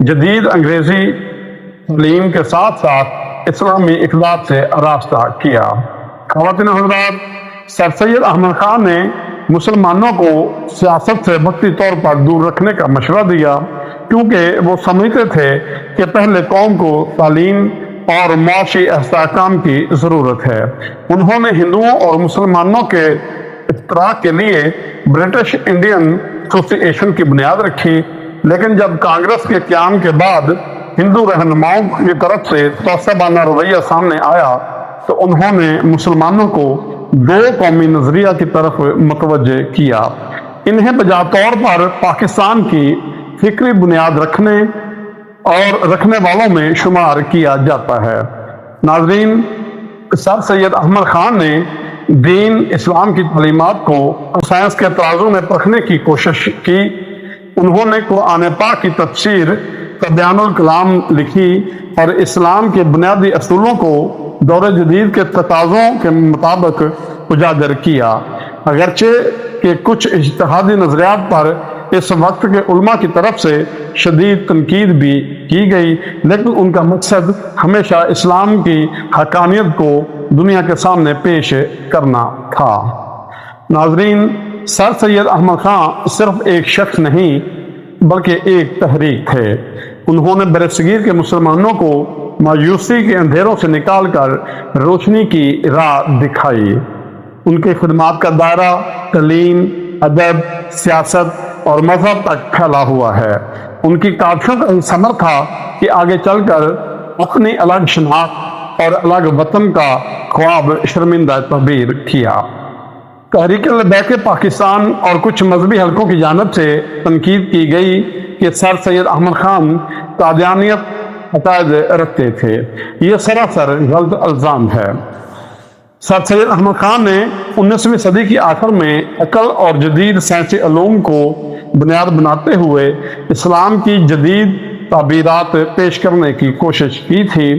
جدید انگریزی تعلیم کے ساتھ ساتھ اسلامی اقدار سے آراستہ کیا۔ خواتین حضرات، سر سید احمد خان نے مسلمانوں کو سیاست سے وقتی طور پر دور رکھنے کا مشورہ دیا، کیونکہ وہ سمجھتے تھے کہ پہلے قوم کو تعلیم اور معاشی استحکام کی ضرورت ہے۔ انہوں نے ہندوؤں اور مسلمانوں کے اشتراک کے لیے برٹش انڈین ایسوسی ایشن کی بنیاد رکھی، لیکن جب کانگریس کے قیام کے بعد ہندو رہنماؤں کی طرف سے تعصبانہ رویہ سامنے آیا تو انہوں نے مسلمانوں کو دو قومی نظریہ کی طرف متوجہ کیا۔ انہیں بجا طور پر پاکستان کی فکری بنیاد رکھنے والوں میں شمار کیا جاتا ہے۔ ناظرین، سر سید احمد خان نے دین اسلام کی تعلیمات کو سائنس کے ترازو میں پرکھنے کی کوشش کی۔ انہوں نے قرآن پاک کی تفسیر تبیان الکلام لکھی اور اسلام کے بنیادی اصولوں کو دور جدید کے تقاضوں کے مطابق اجاگر کیا۔ اگرچہ کہ کچھ اجتہادی نظریات پر اس وقت کے علماء کی طرف سے شدید تنقید بھی کی گئی، لیکن ان کا مقصد ہمیشہ اسلام کی حقانیت کو دنیا کے سامنے پیش کرنا تھا۔ ناظرین، سر سید احمد خان صرف ایک شخص نہیں بلکہ ایک تحریک تھے۔ انہوں نے برصغیر کے مسلمانوں کو مایوسی کے اندھیروں سے نکال کر روشنی کی راہ دکھائی۔ ان کے خدمات کا دائرہ تعلیم، ادب، سیاست اور مذہب تک پھیلا ہوا ہے۔ ان کی کاوشوں کا ثمر تھا کہ آگے چل کر اپنی الگ شناخت اور الگ وطن کا خواب شرمندہ تعبیر کیا۔ تحریک لبیک پاکستان اور کچھ مذہبی حلقوں کی جانب سے تنقید کی گئی کہ سر سید احمد خان قادیانیت عقائد رکھتے تھے۔ یہ سراسر غلط الزام ہے۔ سر سید احمد خان نے 19ویں صدی کی آخر میں عقل اور جدید سائنسی علوم کو بنیاد بناتے ہوئے اسلام کی جدید تعبیرات پیش کرنے کی کوشش کی تھی۔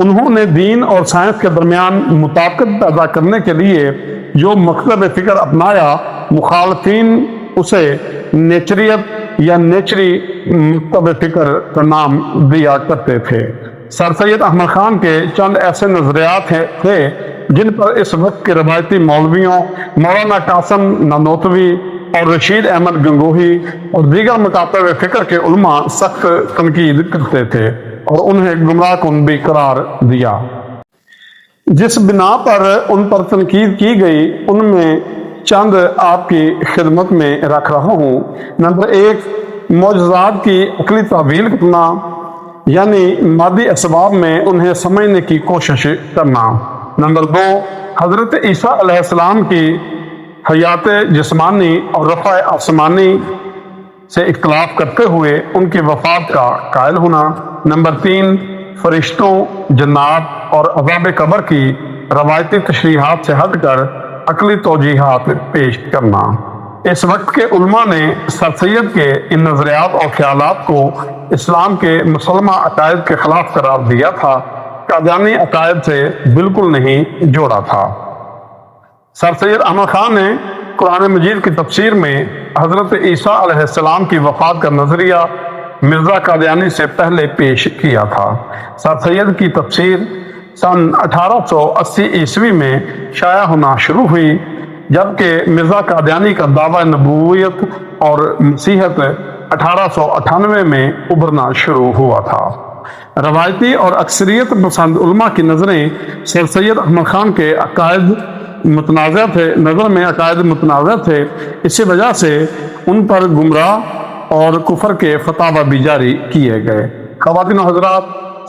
انہوں نے دین اور سائنس کے درمیان مطابقت پیدا کرنے کے لیے جو مکتب فکر اپنایا، مخالفین اسے نیچریت یا نیچری مکتب فکر کا نام دیا کرتے تھے۔ سر سید احمد خان کے چند ایسے نظریات تھے جن پر اس وقت کے روایتی مولویوں مولانا قاسم نانوتوی اور رشید احمد گنگوہی اور دیگر مکاتب فکر کے علماء سخت تنقید کرتے تھے اور انہیں گمراہ کن بھی قرار دیا۔ جس بنا پر ان پر تنقید کی گئی ان میں چند آپ کی خدمت میں رکھ رہا ہوں۔ نمبر 1، معجزات کی عقلی تعویل کرنا، یعنی مادی اسباب میں انہیں سمجھنے کی کوشش کرنا۔ نمبر 2، حضرت عیسیٰ علیہ السلام کی حیات جسمانی اور رفع آسمانی سے اختلاف کرتے ہوئے ان کی وفات کا قائل ہونا۔ نمبر 3، فرشتوں، جنات اور عذاب قبر کی روایتی تشریحات سے ہٹ کر عقلی توجیحات پیش کرنا۔ اس وقت کے علماء نے سر سید کے ان نظریات اور خیالات کو اسلام کے مسلمہ عقائد کے خلاف قرار دیا تھا، قادیانی عقائد سے بالکل نہیں جوڑا تھا۔ سر سید احمد خان نے قرآن مجید کی تفسیر میں حضرت عیسیٰ علیہ السلام کی وفات کا نظریہ مرزا قادیانی سے پہلے پیش کیا تھا۔ سر سید کی تفسیر سن 1880 عیسوی میں شائع ہونا شروع ہوئی، جبکہ مرزا قادیانی کا دعویٰ نبوت اور مسیحیت 1898 میں ابھرنا شروع ہوا تھا۔ روایتی اور اکثریت پسند علماء کی نظریں سر سید احمد خان کے عقائد متنازع تھے، اسی وجہ سے ان پر گمراہ اور کفر کے فتاوی بھی جاری کیے گئے۔ خواتین و حضرات،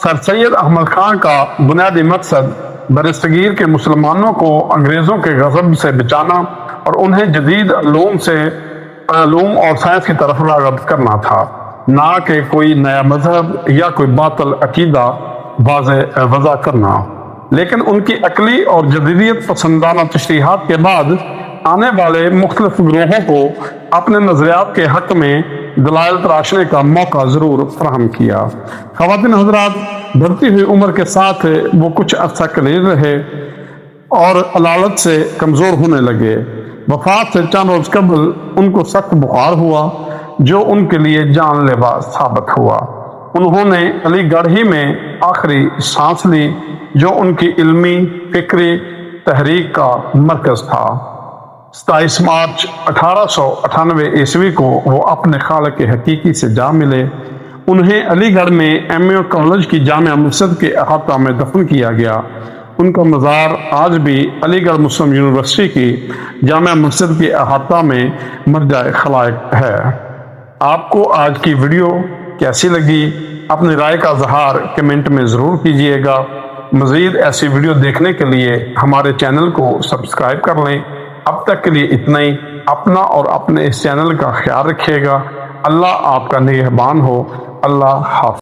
سر سید احمد خان کا بنیادی مقصد برصغیر کے مسلمانوں کو انگریزوں کے غضب سے بچانا اور انہیں جدید علوم اور سائنس کی طرف راغب کرنا تھا، نہ کہ کوئی نیا مذہب یا کوئی باطل عقیدہ وضع کرنا۔ لیکن ان کی عقلی اور جدیدیت پسندانہ تشریحات کے بعد آنے والے مختلف گروہوں کو اپنے نظریات کے حق میں دلائل تراشنے کا موقع ضرور فراہم کیا۔ خواتین حضرات، بڑھتی ہوئی عمر کے ساتھ وہ کچھ عرصہ قلیل رہے اور علالت سے کمزور ہونے لگے۔ وفات سے چند روز قبل ان کو سخت بخار ہوا جو ان کے لیے جان لیوا ثابت ہوا۔ انہوں نے علی گڑھ ہی میں آخری سانس لی جو ان کی علمی فکری تحریک کا مرکز تھا۔ 27 مارچ 1898 عیسوی کو وہ اپنے خالق حقیقی سے جا ملے۔ انہیں علی گڑھ میں ایم کالج کی جامع مسجد کے احاطہ میں دفن کیا گیا۔ ان کا مزار آج بھی علی گڑھ مسلم یونیورسٹی کی جامع مسجد کے احاطہ میں مرجع خلائق ہے۔ آپ کو آج کی ویڈیو کیسی لگی؟ اپنی رائے کا اظہار کمنٹ میں ضرور کیجیے گا۔ مزید ایسی ویڈیو دیکھنے کے لیے ہمارے چینل کو سبسکرائب کر لیں۔ اب تک کے لیے اتنا ہی۔ اپنا اور اپنے اس چینل کا خیال رکھیے گا۔ اللہ آپ کا نگہبان ہو۔ اللہ حافظ۔